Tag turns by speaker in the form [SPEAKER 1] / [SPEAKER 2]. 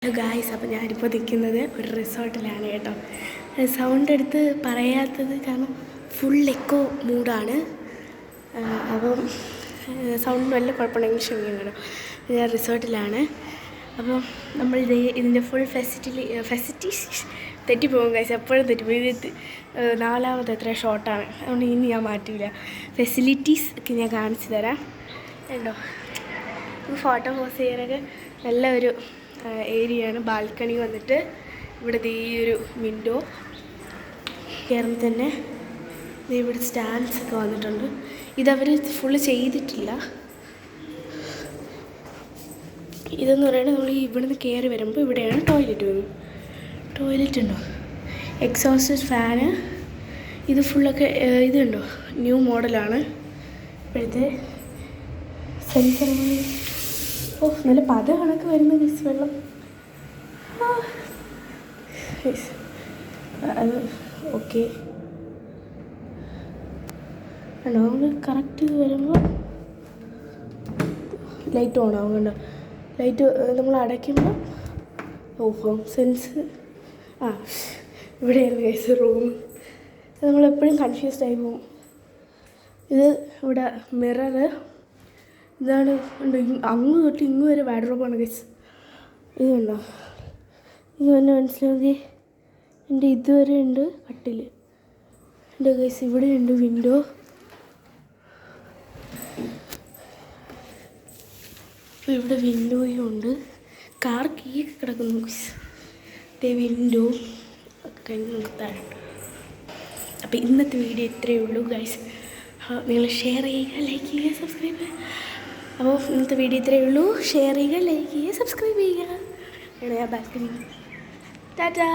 [SPEAKER 1] Hello guys, അപ്പോൾ ഞാനിപ്പോൾ നിൽക്കുന്നത് ഒരു റിസോർട്ടിലാണ് കേട്ടോ. സൗണ്ട് എടുത്ത് പറയാത്തത് കാരണം ഫുൾ എക്കോ മൂഡാണ്. അപ്പം സൗണ്ട് വല്ല കുഴപ്പമുണ്ടെങ്കിൽ ക്ഷമിക്കണം കേട്ടോ. ഞാൻ റിസോർട്ടിലാണ്. അപ്പം നമ്മൾ ഇതിൻ്റെ ഫുൾ ഫെസിലിറ്റീസ് തെറ്റിപ്പോകും ഗായ്സ്, എപ്പോഴും തെറ്റിപ്പോകും. ഇത് നാലാമത്തെ എത്ര ഷോർട്ടാണ്, അതുകൊണ്ട് ഇനി ഞാൻ മാറ്റില്ല. ഫെസിലിറ്റീസ് ഒക്കെ ഞാൻ കാണിച്ചു തരാം കേട്ടോ. ഫോട്ടോ പോസ്റ്റ് ചെയ്യാനൊക്കെ നല്ല ഒരു ഏരിയയാണ്. ബാൽക്കണി വന്നിട്ട് ഇവിടുത്തെ ഈ ഒരു വിൻഡോ കയറുമ്പോൾ തന്നെ ഇവിടെ സ്റ്റാൻഡ്സ് ഒക്കെ വന്നിട്ടുണ്ട്. ഇതവർ ഫുള്ള് ചെയ്തിട്ടില്ല. ഇതെന്ന് പറയുന്നത് നമ്മൾ ഇവിടുന്ന് കയറി വരുമ്പോൾ ഇവിടെയാണ് ടോയ്ലറ്റ് വരുന്നത്. ടോയ്ലറ്റ് ഉണ്ടോ, എക്സോസ്റ്റഡ് ഫാന്, ഇത് ഫുള്ളൊക്കെ ഇതുണ്ടോ, ന്യൂ മോഡലാണ് ഇപ്പോഴത്തെ. സെൻസർ നല്ല പത കണക്ക് വരുന്ന ഗൈസ് വെള്ളം. അത് ഓക്കെ കണ്ടോ, നമ്മൾ കറക്റ്റ് വരുമ്പോൾ ലൈറ്റ് ഓൺ ആവും കണ്ടോ. ലൈറ്റ് നമ്മൾ അടയ്ക്കുമ്പോൾ ഹോം സെൻസ് ഇവിടെയായിരുന്നു ഗൈസ് റൂം. നമ്മളെപ്പോഴും കൺഫ്യൂസ്ഡ് ആയി പോകും. ഇത് ഇവിടെ മിററ്, ഇതാണ് ഉണ്ട്. അങ്ങ് തൊട്ട് ഇങ്ങ് വരെ വാർഡ്രോബാണ് ഗൈസ്. ഇത് കണ്ടോ, ഇത് തന്നെ മനസ്സിലാക്കി. എൻ്റെ ഇതുവരെ ഉണ്ട് കട്ടിൽ ഉണ്ട് ഗൈസ്. ഇവിടെ ഉണ്ട് വിൻഡോ. അപ്പോൾ ഇവിടെ വിൻഡോയും ഉണ്ട്. കാർ കീ കിടക്കുന്നു ഗൈസ്. ഇതേ വിൻഡോ ഒക്കെ കഴിഞ്ഞ് നിർത്താറുണ്ട്. അപ്പോൾ ഇന്നത്തെ വീഡിയോ ഇത്രയേ ഉള്ളൂ ഗൈസ്. നിങ്ങൾ ഷെയർ ചെയ്യുക, ലൈക്ക് ചെയ്യുക, സബ്സ്ക്രൈബ് ചെയ്യുക. അപ്പോൾ ഇന്നത്തെ വീഡിയോ ഇത്രയേ ഉള്ളൂ. ഷെയർ ചെയ്യുക, ലൈക്ക് ചെയ്യുക, സബ്സ്ക്രൈബ് ചെയ്യുക. ഞാൻ ബാൽക്കണി. ടാറ്റാ.